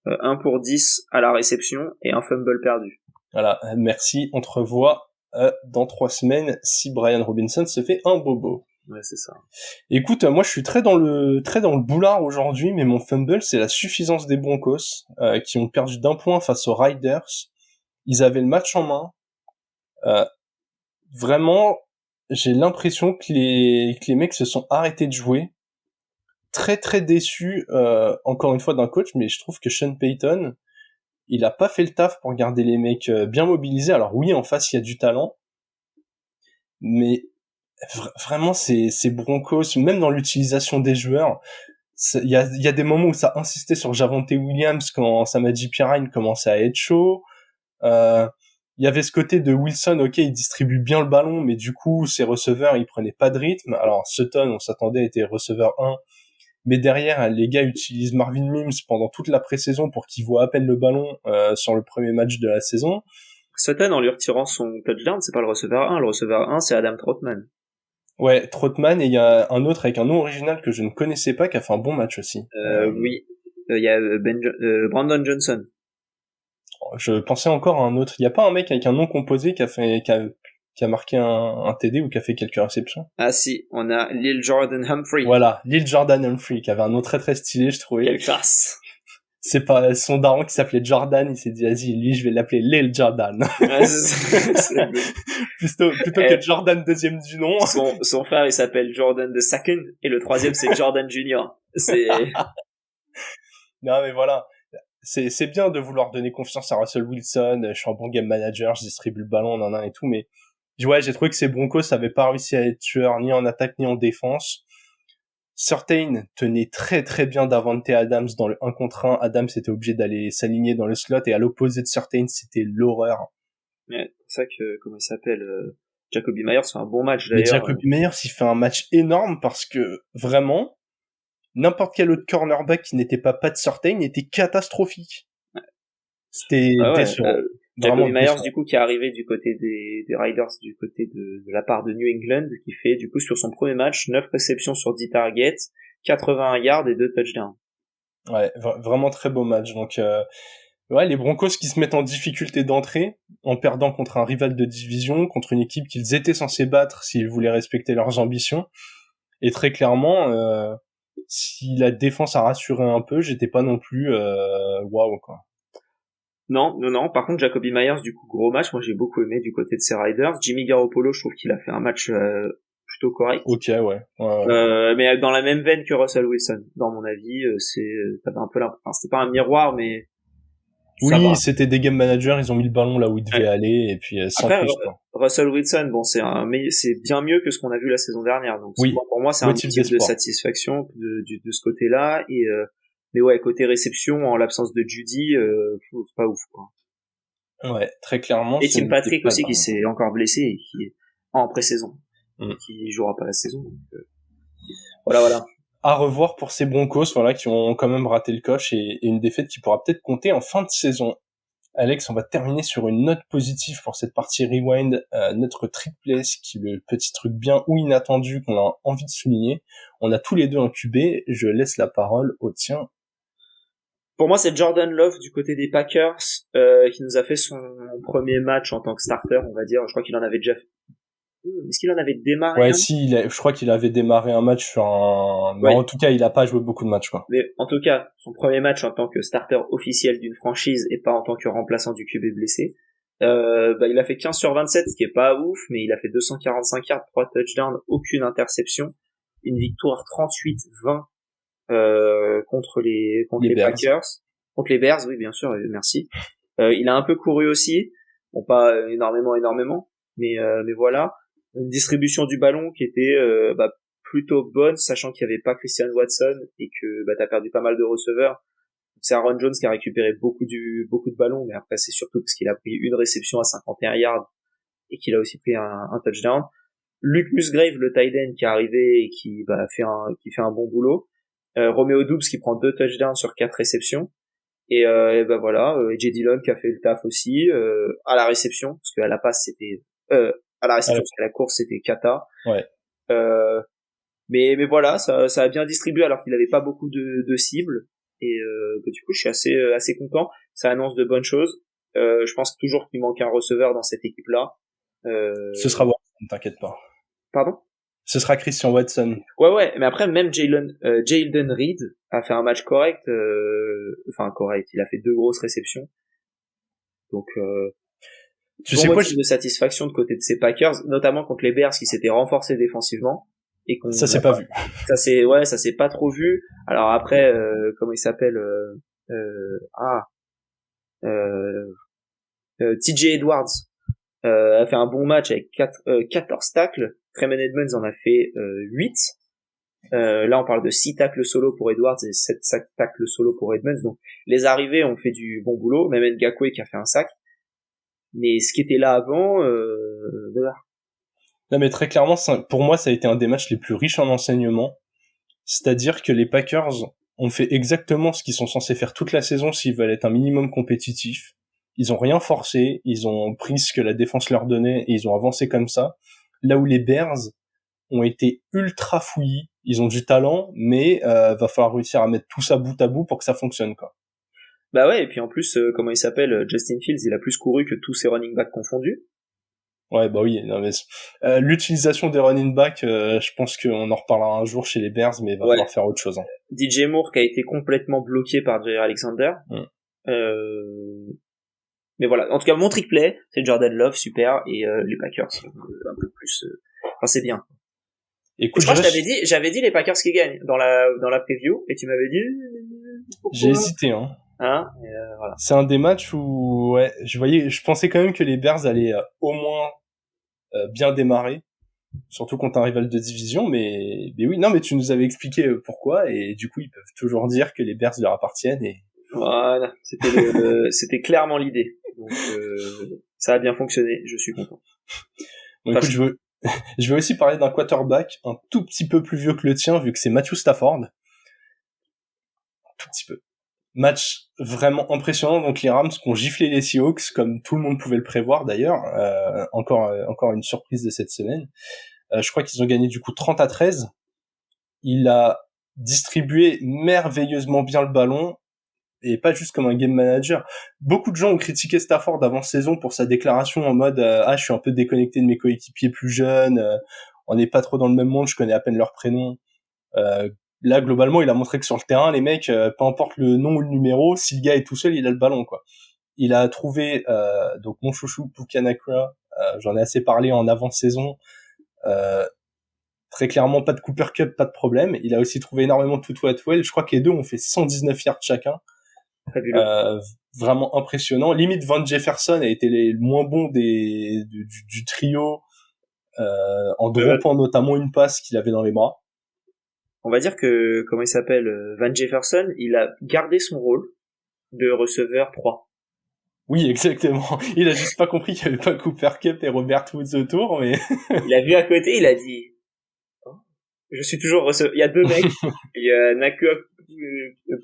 1 pour 10 à la réception et un fumble perdu. Voilà, merci. On te revoit dans 3 semaines si Brian Robinson se fait un bobo. Ouais, c'est ça. Écoute, moi je suis très dans le boulard aujourd'hui, mais mon fumble c'est la suffisance des Broncos qui ont perdu d'1 point face aux Riders. Ils avaient le match en main. vraiment, j'ai l'impression que les mecs se sont arrêtés de jouer. Très très déçu, encore une fois, d'un coach, mais je trouve que Sean Payton, il a pas fait le taf pour garder les mecs bien mobilisés. Alors oui, en face, il y a du talent, mais vraiment, ces Broncos, même dans l'utilisation des joueurs, il y a des moments où ça insistait sur Javonte Williams quand Samaje Perine commençait à être chaud. Il y avait ce côté de Wilson, ok, il distribue bien le ballon, mais du coup, ses receveurs, ils prenaient pas de rythme. Alors, Sutton, on s'attendait à être receveur 1, mais derrière, les gars utilisent Marvin Mims pendant toute la pré-saison pour qu'il voit à peine le ballon sur le premier match de la saison. Sutton, en lui retirant son touchdown, c'est pas le receveur 1. Le receveur 1, c'est Adam Trautman. Ouais, Trautman, et il y a un autre avec un nom original que je ne connaissais pas qui a fait un bon match aussi. Oui, il y a Brandon Johnson. Je pensais encore à un autre. Il y a pas un mec avec un nom composé qui a marqué un TD ou qui a fait quelques réceptions? Ah si, on a Lil Jordan Humphrey. Voilà, Lil Jordan Humphrey, qui avait un nom très très stylé, je trouvais. Quelle classe. C'est pas son daron qui s'appelait Jordan, il s'est dit, vas-y, lui, je vais l'appeler Lil Jordan. Ouais, plutôt que Jordan deuxième du nom. Son frère, il s'appelle Jordan the Second, et le troisième, c'est Jordan Junior. Non, mais voilà. C'est bien de vouloir donner confiance à Russell Wilson, je suis un bon game manager, je distribue le ballon, nan et tout, mais ouais, j'ai trouvé que ces Broncos n'avaient pas réussi à être tueurs ni en attaque ni en défense. Surtain tenait très très bien Davante Adams dans le 1 contre 1. Adams était obligé d'aller s'aligner dans le slot, et à l'opposé de Surtain, c'était l'horreur. Ouais, c'est ça que, comment il s'appelle, Jacoby Myers fait un bon match Mais d'ailleurs. Jacoby Myers, il fait un match énorme parce que vraiment, n'importe quel autre cornerback qui n'était pas Pat Surtain était catastrophique. Ouais. C'était décevant. Jacoby Myers, du coup, qui est arrivé du côté des Riders, du côté de la part de New England, qui fait, du coup, sur son premier match, 9 réceptions sur 10 targets, 81 yards et 2 touchdowns. Ouais, vraiment très beau match. Donc, ouais, les Broncos qui se mettent en difficulté d'entrée, en perdant contre un rival de division, contre une équipe qu'ils étaient censés battre s'ils voulaient respecter leurs ambitions. Et très clairement, si la défense a rassuré un peu, j'étais pas non plus waouh, quoi. Non. Par contre, Jacoby Myers, du coup, gros match. Moi, j'ai beaucoup aimé du côté de ses Riders. Jimmy Garoppolo, je trouve qu'il a fait un match plutôt correct. Ok, ouais. Mais dans la même veine que Russell Wilson. Dans mon avis, t'avais un peu c'était pas un miroir, mais oui, c'était des game managers, ils ont mis le ballon là où il devait aller, et puis sans après, plus, quoi. Russell Wilson, bon, c'est bien mieux que ce qu'on a vu la saison dernière. Donc, oui, pour moi, c'est un motif de satisfaction de ce côté-là. Et mais ouais, côté réception, en l'absence de Judy, c'est pas ouf, quoi. Ouais, très clairement. Et Tim Patrick aussi, qui s'est encore blessé et qui est en pré-saison, qui jouera pas la saison. Donc, voilà. À revoir pour ces Broncos, voilà, qui ont quand même raté le coche, et une défaite qui pourra peut-être compter en fin de saison. Alex, on va terminer sur une note positive pour cette partie Rewind, notre trick place, qui est le petit truc bien ou inattendu qu'on a envie de souligner. On a tous les deux un QB, je laisse la parole au tien. Pour moi, c'est Jordan Love du côté des Packers, qui nous a fait son premier match en tant que starter, on va dire. Je crois qu'il en avait déjà fait. Est-ce qu'il en avait démarré? Ouais, je crois qu'il avait démarré un match sur un... Ouais. En tout cas, il a pas joué beaucoup de matchs, quoi. Mais en tout cas, son premier match en tant que starter officiel d'une franchise et pas en tant que remplaçant du QB blessé. Il a fait 15 sur 27, ce qui est pas ouf, mais il a fait 245 yards, 3 touchdowns, aucune interception. Une victoire 38-20 contre les Packers. Contre les Bears, oui, bien sûr, merci. Il a un peu couru aussi. Bon, pas énormément, mais voilà. Une distribution du ballon qui était plutôt bonne, sachant qu'il n'y avait pas Christian Watson et que t'as perdu pas mal de receveurs. C'est Aaron Jones qui a récupéré beaucoup de ballons, mais après c'est surtout parce qu'il a pris une réception à 51 yards et qu'il a aussi pris un touchdown. Luke Musgrave, le tight end, qui est arrivé et qui fait un bon boulot. Romeo Doubs qui prend 2 touchdowns sur 4 réceptions. Et voilà, AJ Dillon qui a fait le taf aussi à la réception, parce qu'à la passe c'était à la réception, parce qu'à la course c'était Kata. Ouais. Mais voilà, ça a bien distribué alors qu'il n'avait pas beaucoup de cibles. Et du coup, je suis assez content. Ça annonce de bonnes choses. Je pense toujours qu'il manque un receveur dans cette équipe-là. Ce sera Watson, t'inquiète pas. Pardon? Ce sera Christian Watson. Ouais, mais après, même Jayden Reed a fait un match correct. Correct. Il a fait 2 grosses réceptions. Donc, Tu sais quoi, motif de satisfaction de côté de ces Packers, notamment contre les Bears qui s'étaient renforcés défensivement. Et ça s'est pas vu. Ça s'est pas trop vu. Alors après, comment il s'appelle TJ Edwards a fait un bon match avec 14 tacles. Tremaine Edmonds en a fait 8. Là, on parle de 6 tacles solo pour Edwards et 7 tacles solo pour Edmonds. Donc, les arrivées ont fait du bon boulot. Même Ngakoue qui a fait un sac. Mais ce qui était là avant, Non, mais très clairement, pour moi, ça a été un des matchs les plus riches en enseignements. C'est-à-dire que les Packers ont fait exactement ce qu'ils sont censés faire toute la saison s'ils veulent être un minimum compétitifs. Ils ont rien forcé, ils ont pris ce que la défense leur donnait et ils ont avancé comme ça. Là où les Bears ont été ultra fouillis, ils ont du talent, mais va falloir réussir à mettre tout ça bout à bout pour que ça fonctionne, quoi. Bah ouais, et puis en plus, comment il s'appelle, Justin Fields, il a plus couru que tous ses running backs confondus. Ouais, bah oui, non, mais l'utilisation des running backs, je pense qu'on en reparlera un jour chez les Bears, mais il va falloir faire autre chose. Hein. DJ Moore qui a été complètement bloqué par Jair Alexander. Mais voilà, en tout cas, mon trick play, c'est Jordan Love, super, et les Packers, un peu plus... Enfin, c'est bien. Écoute, je crois que j'avais dit les Packers qui gagnent dans la preview, et tu m'avais dit... Pourquoi? J'ai hésité, hein. Voilà. C'est un des matchs où, ouais, je pensais quand même que les Bears allaient au moins bien démarrer, surtout contre un rival de division, mais oui, non, mais tu nous avais expliqué pourquoi, et du coup, ils peuvent toujours dire que les Bears leur appartiennent, et... Voilà, c'était clairement l'idée. Donc, ça a bien fonctionné, je suis content. Bon, écoute, je veux aussi parler d'un quarterback un tout petit peu plus vieux que le tien, vu que c'est Matthew Stafford. Un tout petit peu. Match vraiment impressionnant, donc les Rams qui ont giflé les Seahawks, comme tout le monde pouvait le prévoir d'ailleurs, encore une surprise de cette semaine. Je crois qu'ils ont gagné du coup 30-13. Il a distribué merveilleusement bien le ballon, et pas juste comme un game manager. Beaucoup de gens ont critiqué Stafford avant saison pour sa déclaration en mode je suis un peu déconnecté de mes coéquipiers plus jeunes, on n'est pas trop dans le même monde, je connais à peine leurs prénoms. Là, globalement, il a montré que sur le terrain, les mecs, peu importe le nom ou le numéro, si le gars est tout seul, il a le ballon, quoi. Il a trouvé, donc mon chouchou, Puka Nacua, j'en ai assez parlé en avant-saison, très clairement, pas de Cooper Kupp, pas de problème. Il a aussi trouvé énormément de Tutu Atwell. Je crois que les deux ont fait 119 yards chacun. Vraiment impressionnant. Limite, Van Jefferson a été le moins bon du trio, en droppant notamment une passe qu'il avait dans les bras. On va dire que, comment il s'appelle, Van Jefferson, il a gardé son rôle de receveur 3. Oui, exactement. Il a juste pas compris qu'il y avait pas Cooper Kupp et Robert Woods autour, mais... Il a vu à côté, il a dit, je suis toujours receveur. Il y a deux mecs. Il y a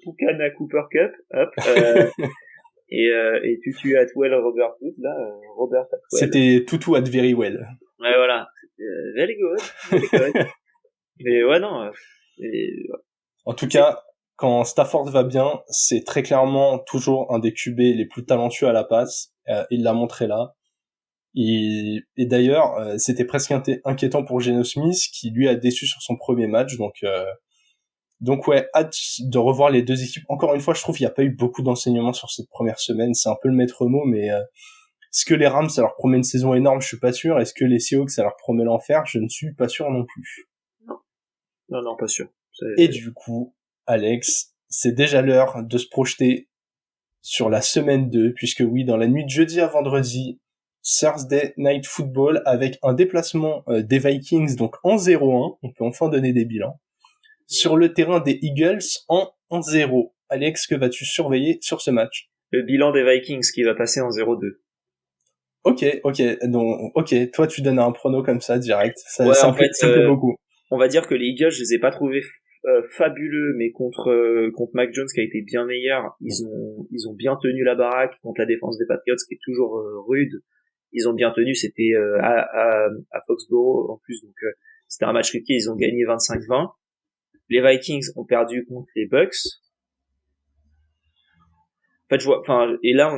Puka Cooper Kupp, hop, et Tutu Atwell Robert Woods, là, Robert Atwell. C'était Tutu at very well. Ouais, voilà. Very good. Mais ouais, non. En tout cas, quand Stafford va bien, c'est très clairement toujours un des QB les plus talentueux à la passe. Il l'a montré là. Et d'ailleurs, c'était presque inquiétant pour Geno Smith, qui lui a déçu sur son premier match. Donc ouais, hâte de revoir les deux équipes. Encore une fois, je trouve qu'il n'y a pas eu beaucoup d'enseignements sur cette première semaine. C'est un peu le maître mot, mais est-ce que les Rams, ça leur promet une saison énorme? Je suis pas sûr. Est-ce que les Seahawks, ça leur promet l'enfer? Je ne suis pas sûr non plus. Non, pas sûr. Et du coup, Alex, c'est déjà l'heure de se projeter sur la semaine 2, puisque oui, dans la nuit de jeudi à vendredi, Thursday Night Football, avec un déplacement des Vikings, donc en 0-1, on peut enfin donner des bilans, sur le terrain des Eagles en 1-0. Alex, que vas-tu surveiller sur ce match? Le bilan des Vikings qui va passer en 0-2. Ok, toi tu donnes un prono comme ça, direct, ça me plaît beaucoup. On va dire que les Eagles, je les ai pas trouvés fabuleux, mais contre Mac Jones qui a été bien meilleur, ils ont bien tenu la baraque contre la défense des Patriots qui est toujours rude. Ils ont bien tenu, c'était à Foxborough en plus, donc c'était un match truqué, ils ont gagné 25-20. Les Vikings ont perdu contre les Bucks. En fait, et là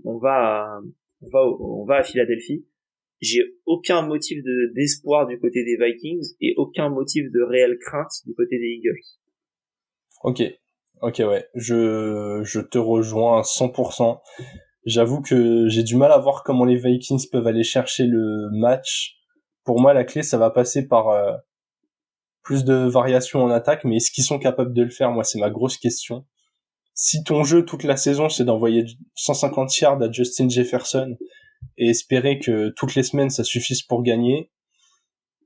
on va à Philadelphie. J'ai aucun motif d'espoir du côté des Vikings et aucun motif de réelle crainte du côté des Eagles. Ok, ouais. Je te rejoins à 100%. J'avoue que j'ai du mal à voir comment les Vikings peuvent aller chercher le match. Pour moi, la clé, ça va passer par plus de variations en attaque, mais est-ce qu'ils sont capables de le faire? Moi, c'est ma grosse question. Si ton jeu toute la saison, c'est d'envoyer 150 yards à Justin Jefferson et espérer que toutes les semaines ça suffise pour gagner,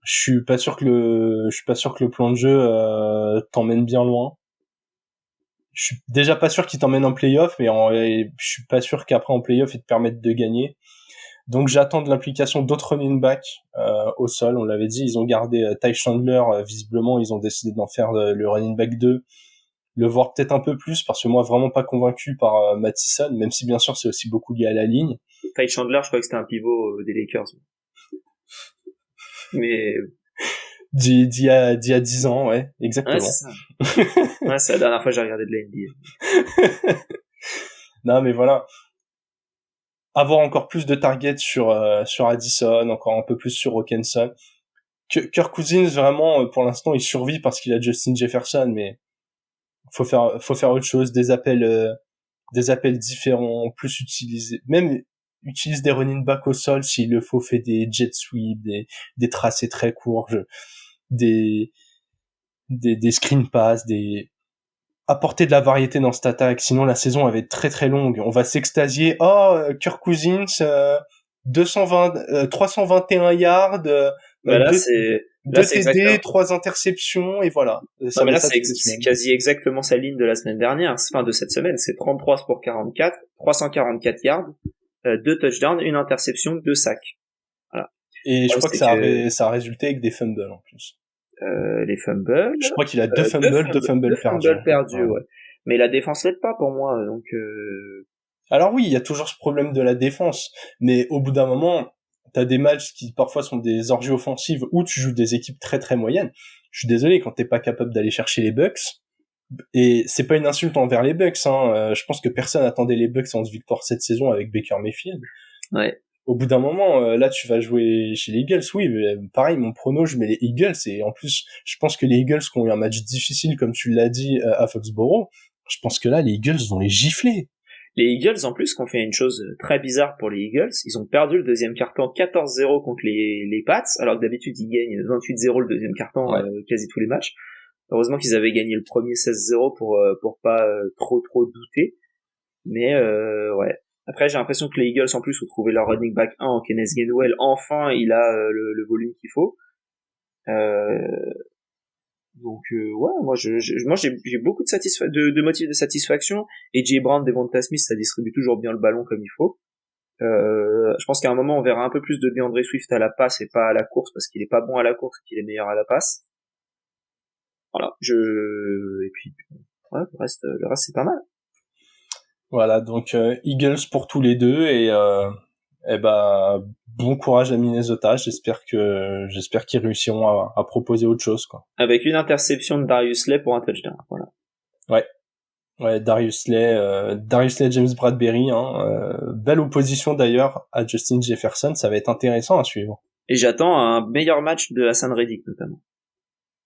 je suis pas sûr que le plan de jeu t'emmène bien loin. Je suis déjà pas sûr qu'il t'emmène en playoff, mais je suis pas sûr qu'après en playoff il te permette de gagner. Donc j'attends de l'implication d'autres running backs au sol. On l'avait dit, ils ont gardé Ty Chandler, visiblement ils ont décidé d'en faire le running back 2, le voir peut-être un peu plus, parce que moi vraiment pas convaincu par Mattison, même si bien sûr c'est aussi beaucoup lié à la ligne. Ty Chandler, je crois que c'était un pivot des Lakers. Mais d'il y a 10 ans, ouais, exactement. Ouais, c'est ça. Ouais, c'est la dernière fois que j'ai regardé de la NBA. Non, mais voilà. Avoir encore plus de targets sur Addison, encore un peu plus sur Hawkinson. Kirk Cousins, vraiment, pour l'instant, il survit parce qu'il a Justin Jefferson, mais faut faire autre chose, des appels différents, plus utiliser, même utilise des running back au sol s'il le faut, fait des jet sweeps, des tracés très courts, des screen pass, apporter de la variété dans cette attaque, sinon la saison va être très très longue. On va s'extasier. Kirk Cousins, 321 yards, là, 2 TD, 3 interceptions, et voilà. Non, mais là, c'est quasi exactement sa ligne de la semaine dernière, enfin de cette semaine. C'est 33 pour 44, 344 yards, 2 touchdowns, 1 interception, 2 sacs. Voilà. Et je crois que ça a résulté avec des fumbles en plus. Les fumbles. Je crois qu'il a deux fumbles perdus, ouais. Mais la défense l'aide pas pour moi, donc. Alors oui, il y a toujours ce problème de la défense, mais au bout d'un moment, t'as des matchs qui parfois sont des orgies offensives où tu joues des équipes très très moyennes. Je suis désolé quand t'es pas capable d'aller chercher les Bucks. Et c'est pas une insulte envers les Bucks, hein. Je pense que personne attendait les Bucks en victoire cette saison avec Baker Mayfield. Ouais. Au bout d'un moment, là, tu vas jouer chez les Eagles. Oui, mais pareil, mon prono, je mets les Eagles. Et en plus, je pense que les Eagles qui ont eu un match difficile, comme tu l'as dit, à Foxborough, je pense que là, les Eagles vont les gifler. Les Eagles, en plus, qui ont fait une chose très bizarre pour les Eagles, ils ont perdu le deuxième carton 14-0 contre les Pats, alors que d'habitude, ils gagnent 28-0 le deuxième carton, quasi tous les matchs. Heureusement qu'ils avaient gagné le premier 16-0 pour pas trop douter. Mais ouais. Après, j'ai l'impression que les Eagles, en plus, ont trouvé leur running back 1 en Kenneth Gainwell. Enfin, il a le volume qu'il faut. Donc ouais, moi j'ai beaucoup de motifs de satisfaction. Et Jay Brown, Devonta Smith, ça distribue toujours bien le ballon comme il faut. Je pense qu'à un moment on verra un peu plus de DeAndre Swift à la passe et pas à la course, parce qu'il est pas bon à la course et qu'il est meilleur à la passe. Voilà, et puis ouais, le reste c'est pas mal. Voilà, donc Eagles pour tous les deux, et bon courage à Minnesota. J'espère qu'ils réussiront à proposer autre chose, quoi. Avec une interception de Darius Slay pour un touchdown, voilà. Ouais, Darius Slay, James Bradbury, belle opposition d'ailleurs à Justin Jefferson, ça va être intéressant à suivre. Et j'attends un meilleur match de Hassan Reddick notamment.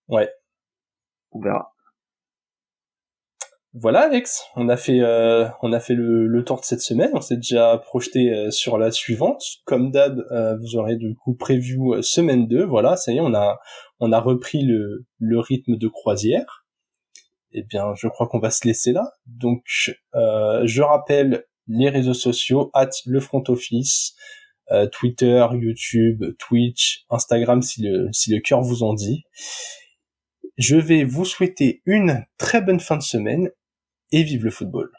Ouais. On verra. Voilà, Alex, on a fait le tour de cette semaine. On s'est déjà projeté sur la suivante. Comme d'hab, vous aurez du coup preview semaine 2. Voilà, ça y est, on a repris le rythme de croisière. Eh bien, je crois qu'on va se laisser là. Donc, je rappelle les réseaux sociaux @lefrontoffice, Twitter, YouTube, Twitch, Instagram si le cœur vous en dit. Je vais vous souhaiter une très bonne fin de semaine. Et vive le football.